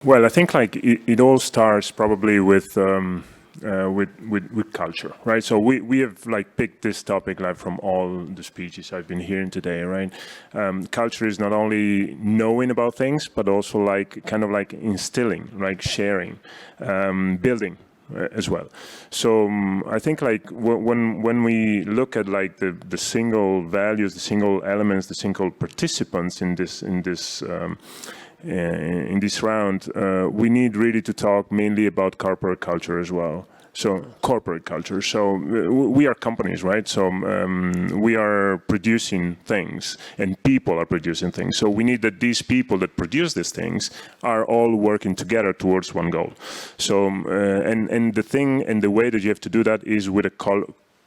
Well, I think like it all starts probably with culture, right? So we have like picked this topic like from all the speeches I've been hearing today, right? Culture is not only knowing about things, but also like kind of like instilling, like sharing, building. As well. So I think like when we look at like the single values, the single elements, the single participants in this round, we need really to talk mainly about corporate culture as well. So corporate culture. So we are companies, right? So we are producing things, and people are producing things. So we need that these people that produce these things are all working together towards one goal. So and the thing and the way that you have to do that is with a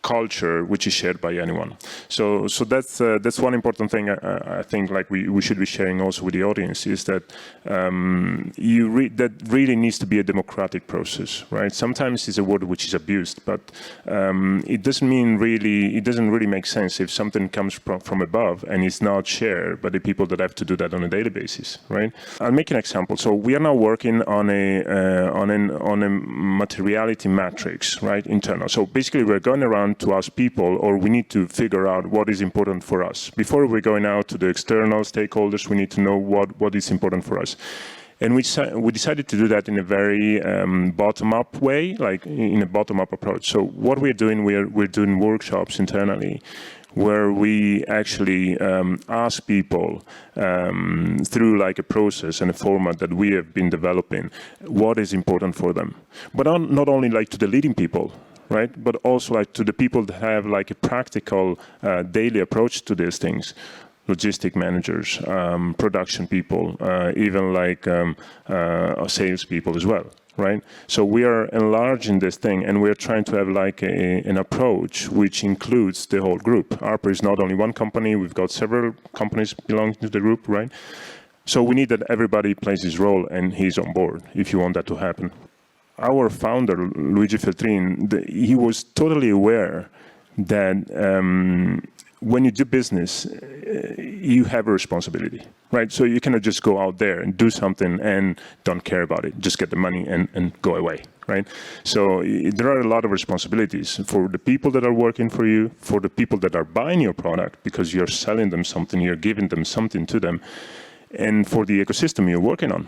culture which is shared by anyone. So that's one important thing I think like we should be sharing also with the audience is that that really needs to be a democratic process, right? Sometimes it's a word which is abused, but it doesn't really make sense if something comes from above and it's not shared by the people that have to do that on a daily basis, right? I'll make an example. So we are now working on a materiality matrix, right? Internal. So basically we're going around to ask people, or we need to figure out what is important for us. Before we're going out to the external stakeholders, we need to know what is important for us. And we decided to do that in a very bottom-up way, like in a bottom-up approach. So what we're doing, we're doing workshops internally where we actually ask people through like a process and a format that we have been developing, what is important for them. But not only like to the leading people, right? But also like to the people that have like a practical daily approach to these things, logistic managers, production people, even like sales people as well, right? So we are enlarging this thing, and we're trying to have like an approach which includes the whole group. Arper is not only one company, we've got several companies belonging to the group, right? So we need that everybody plays his role and he's on board if you want that to happen. Our founder, Luigi Feltrin, he was totally aware that when you do business, you have a responsibility, right? So you cannot just go out there and do something and don't care about it, just get the money and go away, right? So there are a lot of responsibilities for the people that are working for you, for the people that are buying your product because you're selling them something, you're giving them something to them, and for the ecosystem you're working on.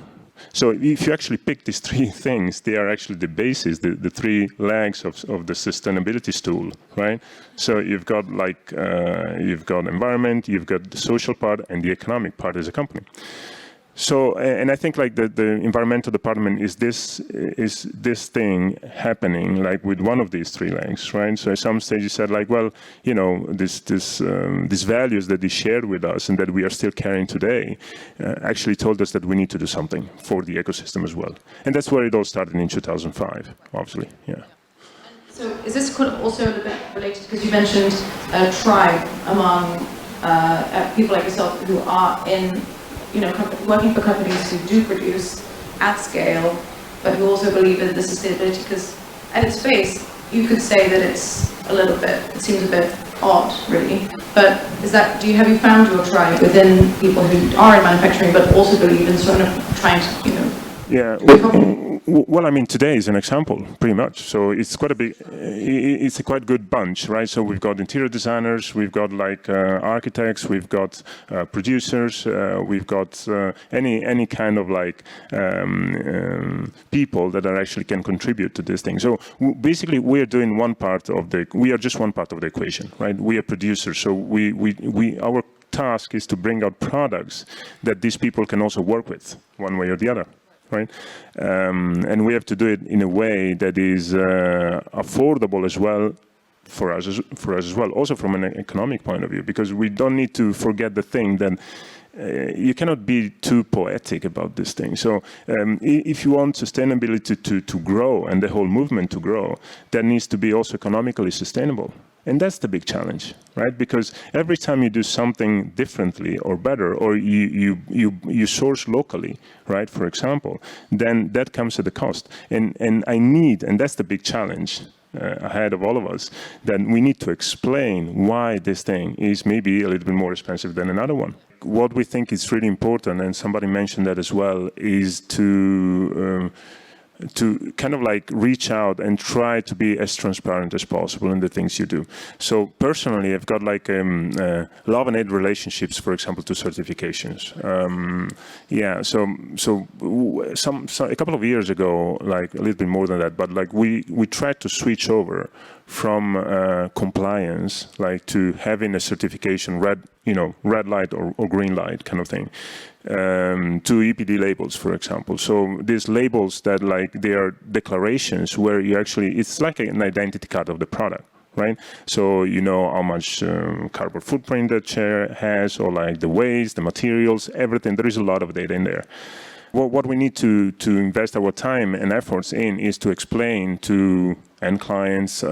So if you actually pick these three things, they are actually the basis, the three legs of the sustainability stool, right? So you've got like, you've got environment, you've got the social part, and the economic part as a company. So, and I think like the environmental department is this thing happening like with one of these three legs, right? So at some stage you said like, well, you know, these values that they shared with us and that we are still carrying today actually told us that we need to do something for the ecosystem as well. And that's where it all started in 2005, obviously, yeah. So is this also a bit related, because you mentioned a tribe among people like yourself who are in, you know, working for companies who do produce at scale, but who also believe in the sustainability, because at its face, you could say that it's a little bit, it seems a bit odd, really. But have you found your tribe within people who are in manufacturing, but also believe in sort of trying to, you know, yeah. Well, I mean, today is an example, pretty much. So it's quite a big, it's a quite good bunch, right? So we've got interior designers, we've got like architects, we've got producers, we've got any kind of like people that are actually can contribute to this thing. So basically, we are doing we are just one part of the equation, right? We are producers, so our task is to bring out products that these people can also work with, one way or the other. Right, and we have to do it in a way that is affordable as well for us as well, also from an economic point of view, because we don't need to forget the thing that you cannot be too poetic about this thing. So if you want sustainability to grow and the whole movement to grow, that needs to be also economically sustainable. And that's the big challenge, right? Because every time you do something differently or better, or you source locally, right, for example, then that comes at a cost. And that's the big challenge ahead of all of us, that we need to explain why this thing is maybe a little bit more expensive than another one. what we think is really important, and somebody mentioned that as well, is to kind of like reach out and try to be as transparent as possible in the things you do. So personally, I've got like love and hate relationships, for example, to certifications. A couple of years ago, like a little bit more than that, but like we tried to switch over from compliance, like to having a certification, red light or green light kind of thing, to EPD labels, for example. So these labels that like they are declarations where you actually, it's like an identity card of the product, right? So you know how much carbon footprint that chair has, or like the waste, the materials, everything. There is a lot of data in there. What we need to invest our time and efforts in is to explain to end clients,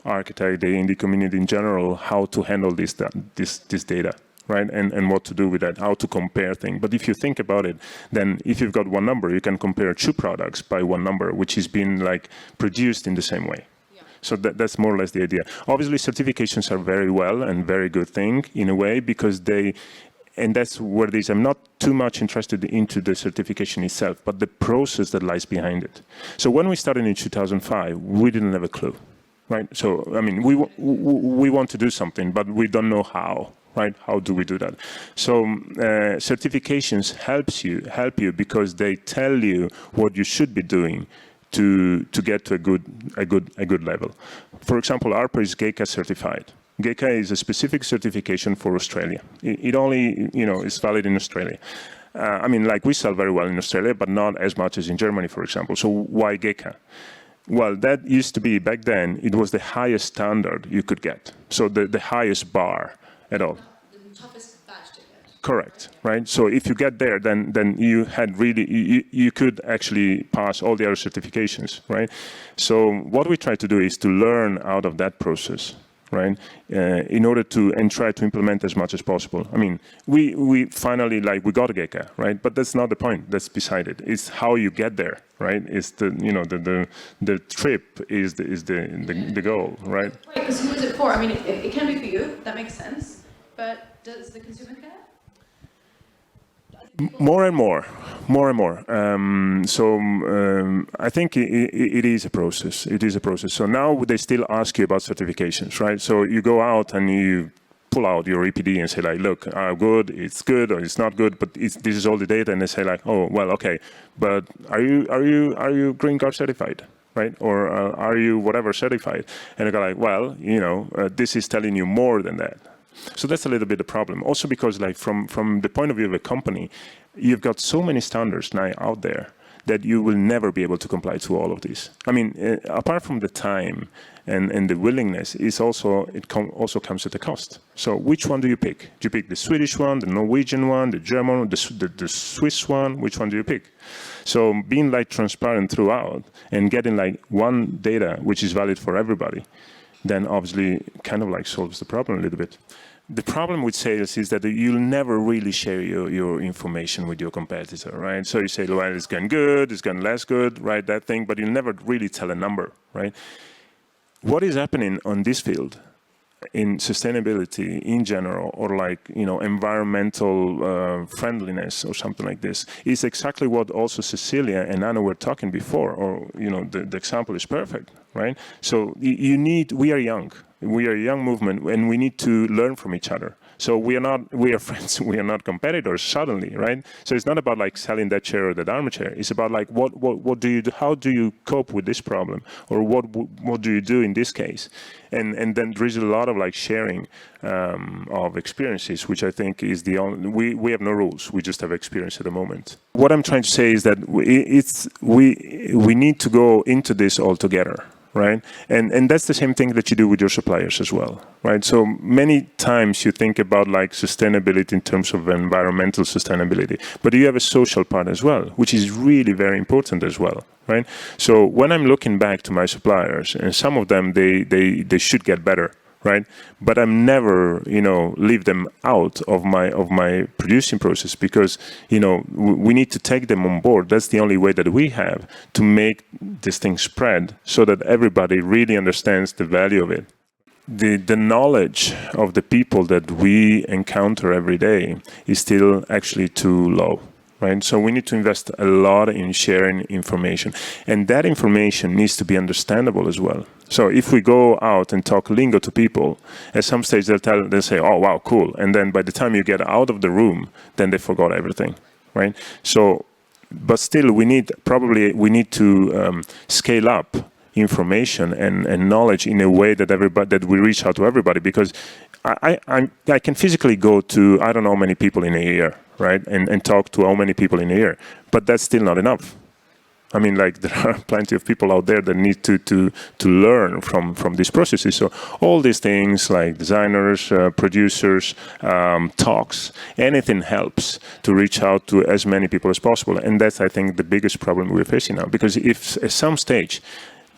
architect, the indie community in general, how to handle this data, right? And what to do with that, how to compare things. But if you think about it, then if you've got one number, you can compare two products by one number, which has been like produced in the same way. So that's more or less the idea. Obviously, certifications are very well and very good thing in a way, because and that's where it is. I'm not too much interested into the certification itself, but the process that lies behind it. So when we started in 2005, we didn't have a clue, right? So, I mean, we want to do something, but we don't know how, right? How do we do that? So certifications help you because they tell you what you should be doing to get to a good level. For example, Arper is GECA certified. GECA is a specific certification for Australia. It only, is valid in Australia. I mean, like we sell very well in Australia, but not as much as in Germany, for example. So why GECA? Well, that used to be, back then, it was the highest standard you could get. So the highest bar at all. The toughest badge to get. Correct, right? So if you get there, then you had really, you could actually pass all the other certifications, right? So what we try to do is to learn out of that process, right? In order and try to implement as much as possible. I mean, we finally, we got a GECA, right? But that's not the point. That's beside it. It's how you get there, right? It's the trip is the goal, right? Right, because who is it for? I mean, it can be for you. That makes sense. But does the consumer care? More and more. I think it is a process. It is a process. So now they still ask you about certifications, right? So you go out and you pull out your EPD and say like, look, good, it's good, or it's not good, but this is all the data, and they say like, oh, well, okay, but are you green card certified? Right? Or are you whatever certified? And they go like, well, this is telling you more than that. So that's a little bit the problem. Also because from the point of view of a company, you've got so many standards now out there that you will never be able to comply to all of these. I mean, apart from the time and the willingness, it also comes at a cost. So which one do you pick? Do you pick the Swedish one, the Norwegian one, the German one, the Swiss one? Which one do you pick? So being transparent throughout and getting one data which is valid for everybody, then obviously kind of solves the problem a little bit. The problem with sales is that you'll never really share your information with your competitor, right? So you say, well, it's going good, it's going less good, right, that thing, but you'll never really tell a number, right? What is happening on this field in sustainability in general, or environmental friendliness or something like this, is exactly what also Cecilia and Anna were talking before, or, the example is perfect, right? So we are young. We are a young movement, and we need to learn from each other. So we are friends, we are not competitors suddenly, right? So it's not about selling that chair or that armchair. It's about what do you do? How do you cope with this problem? Or what do you do in this case? And then there is a lot of sharing of experiences, which I think is the only, we have no rules, we just have experience at the moment. What I'm trying to say is that we need to go into this all together. Right, and that's the same thing that you do with your suppliers as well, right? So many times you think about sustainability in terms of environmental sustainability, but you have a social part as well, which is really very important as well, right? So when I'm looking back to my suppliers, and some of them they should get better, right? But I'm never, leave them out of my producing process, because, we need to take them on board. That's the only way that we have to make this thing spread so that everybody really understands the value of it. the knowledge of the people that we encounter every day is still actually too low. Right? So we need to invest a lot in sharing information, and that information needs to be understandable as well. So if we go out and talk lingo to people, at some stage they'll say, "Oh wow, cool," and then by the time you get out of the room, then they forgot everything, right? So, but still, we need to scale up information and knowledge in a way that we reach out to everybody, because I can physically go to I don't know how many people in a year, right, and talk to how many people in a year, but that's still not enough. I mean, like, there are plenty of people out there that need to learn from these processes. So all these things like designers, producers, talks, anything helps to reach out to as many people as possible. And that's, I think, the biggest problem we're facing now. Because if at some stage,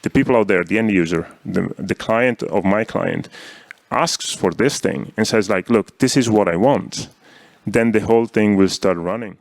the people out there, the end user, the client of my client, asks for this thing and says like, look, this is what I want, then the whole thing will start running.